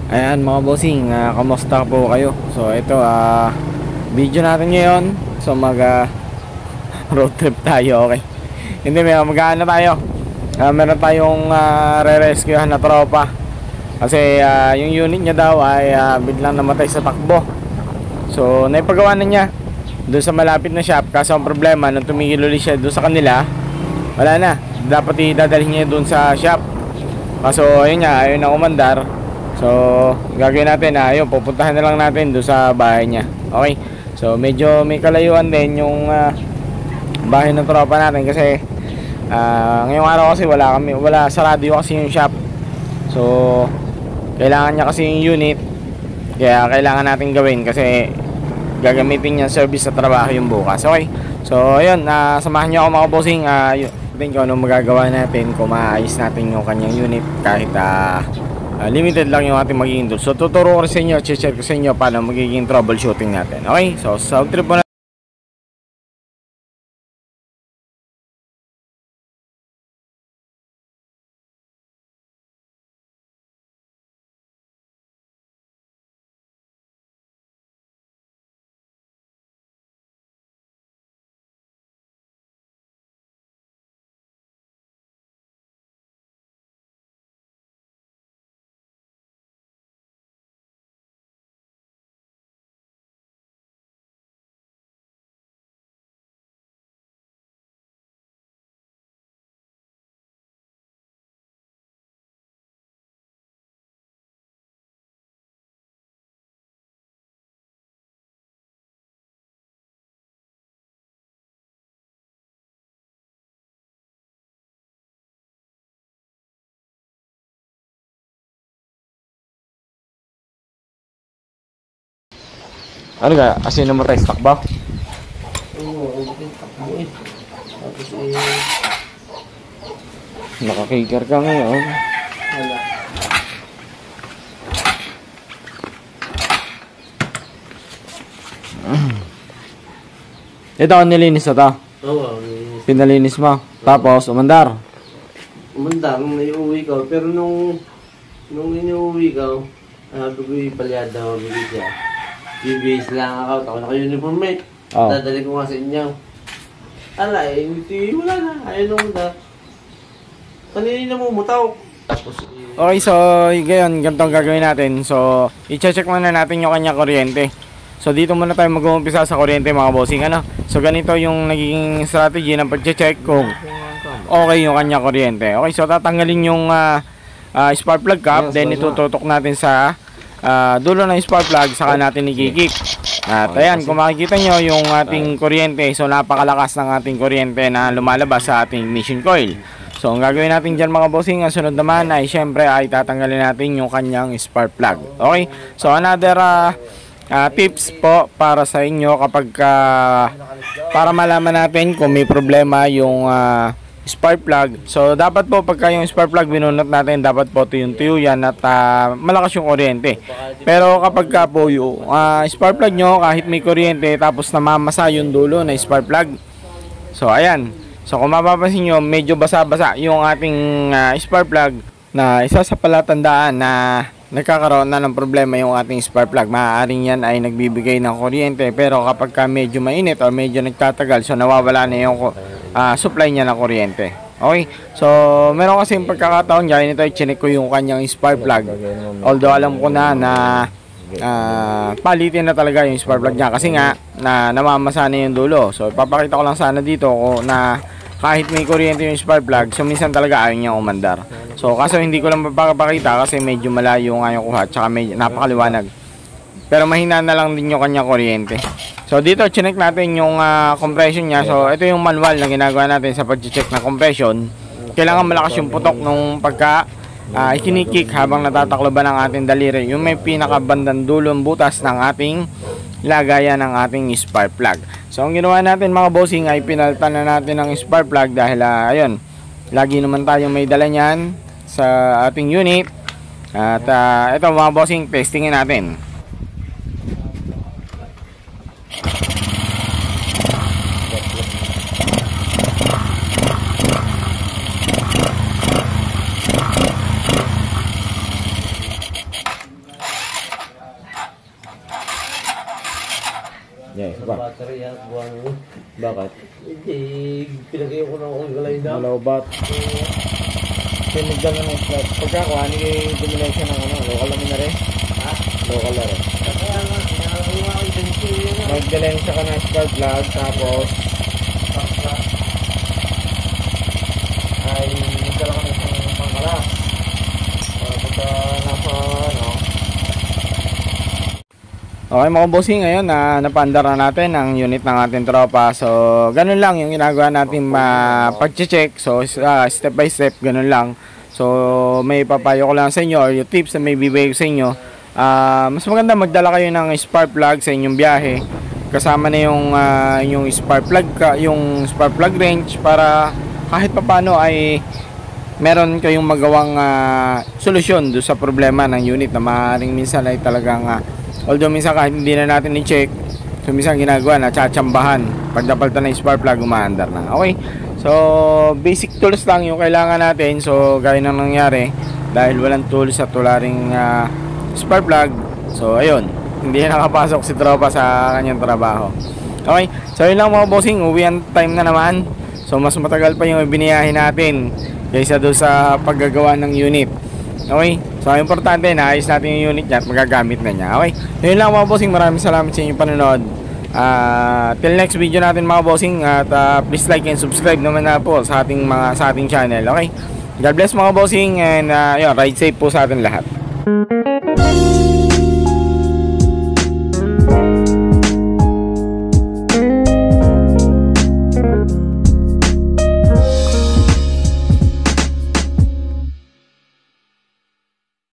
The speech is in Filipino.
Ayan mga bossing, kamusta po kayo? So ito, video natin ngayon. So road trip tayo, okay? Hindi, mag-ano tayo, meron tayong re-rescuehan na tropa. Kasi yung unit niya daw ay biglang namatay sa takbo. So naipagawa na niya doon sa malapit na shop. Kaso ang problema, nung tumigil ulit siya doon sa kanila, wala na, dapat idadalhin niya doon sa shop. Kaso ayun nga, ayun na umandar. So gagawin natin, ayun, pupuntahan na lang natin doon sa bahay niya. Okay, so medyo may kalayuan din yung bahay ng tropa natin. Kasi ngayong araw kasi wala, sarado kasi yung shop. So kailangan niya kasi yung unit, kaya kailangan natin gawin kasi gagamitin niya service sa trabaho yung bukas. Okay, so ayun, samahan niyo ako mga bossing. Tingin ko anong magagawa natin kung maayos natin yung kanyang unit kahit limited lang yung ating magiging tool. So tuturo ko sa inyo, check ko sa inyo paano magiging troubleshooting natin. Okay, so sa trip mo na. Ano ka? Asin naman tayo, stock ba? Oo, takbo eh. Tapos Nakakikir ka ngayon. wala. Ito ang nilinis na to. Oo, Pinalinis mo. Tapos umandar. umanda nung naiuwi ka. Pero nung iniuwi ka, sabi ko ipalyada ako bigay siya. BBS lang ako naka-uniform mate. Oh. Dadali ko nga sa inyo. Ala hindi, wala na. Ayaw nung da. Kanina mo mutaw. Tapos Okay, so ngayon, ganito ang gagawin natin. So, i-check muna natin yung kanya kuryente. So, dito muna tayo mag-uumpisa sa kuryente mga bossing. So, ganito yung naging strategy ng pag-check kung okay yung kanya kuryente. Okay, so tatanggalin yung spark plug cap. Then, itututok natin sa dulo ng spark plug. Saka natin i-kick. At ayan, kung makikita nyo yung ating kuryente. So, napakalakas ng ating kuryente na lumalabas sa ating ignition coil. So, ang gagawin natin dyan mga bossing, ang sunod naman ay syempre ay tatanggalin natin yung kanyang spark plug. Okay? So, another tips po para sa inyo kapag para malaman natin kung may problema yung spark plug. So, dapat po pagka yung spark plug binunot natin, dapat po tuyo yan at malakas yung kuryente. Pero kapag ka po yung spark plug nyo, kahit may kuryente tapos namamasa yung dulo na spark plug. So, ayan. So kung mapapansin nyo, medyo basa-basa yung ating spark plug, na isa sa palatandaan na nagkakaroon na ng problema yung ating spark plug. Maaaring yan ay nagbibigay ng kuryente, pero kapag ka medyo mainit o medyo nagtatagal, so nawawala na yung supply niya ng kuryente. Okay, so meron kasi yung pagkakataon dyan, ito i-check ko yung kanyang spark plug. Although alam ko na palitin na talaga yung spark plug niya kasi nga namamasa na yung dulo. So ipapakita ko lang sana dito na kahit may kuryente yung spark plug, so minsan talaga ayaw niya umandar. So kaso hindi ko lang mapapakita kasi medyo malayo nga yung kuha, tsaka medyo napakaliwanag. Pero mahina na lang din yung kanya kuryente. So dito chinek natin yung compression niya. So ito yung manual na ginagawa natin sa pag-check ng compression. Kailangan malakas yung putok nung pagka ikinikik habang natatakloban ng ating daliri. Yung may pinakabandang dulong butas ng ating lagayan ng ating spark plug. So ang ginawa natin mga bossing ay pinalitan na natin ng spark plug dahil ayun, lagi naman tayong may dala niyan sa ating unit. At ito mga bossing, testingin natin. Yes, Sa ba? battery yan, buwan. Bakit? Hindi, pinagay ko ng kulay na. Malawbat. Pinagdala ng flat. Pagka ko, ano yung bumili siya ng ano, local naman na rin? Ha? Local na rin. Kaya nga, ginagawa ko yung ganito yun. Magdalensya ka ng spark plug, tapos ay magdala ka ng isang pangkalas. Para pagka nasa ano. Okay mga bossing, ngayon na napaandar na natin ang unit ng ating tropa. So ganun lang yung ginagawa natin pag-check. So step by step, ganun lang. So may papayo ko lang sa inyo or yung tips na may bibigay ko sa inyo. Mas maganda magdala kayo ng spark plug sa inyong biyahe. Kasama na yung spark plug yung spark plug wrench para kahit papaano ay meron kayong magawang solusyon do sa problema ng unit na maaaring minsan ay talagang although minsan kahit hindi na natin i-check, so minsan ginagawa na tsatsambahan pag napalitan ng spark plug umaandar na. Okay, so basic tools lang yung kailangan natin. So gaya ng nangyari dahil walang tools at wala ring spark plug, so ayun, hindi na nakapasok si tropa sa kanyang trabaho. Okay, so yun lang mga bossing, uwian time na naman. So mas matagal pa yung biniyahin natin kaysa doon sa paggagawa ng unit. Okay, so importante na ayos natin yung unit niya at magagamit na niya. Okay, yun lang mga bossing, maraming salamat sa inyong panonood. Till next video natin mga bossing, at please like and subscribe naman na po sa ating channel. Okay, God bless mga bossing, and yun, ride safe po sa atin lahat.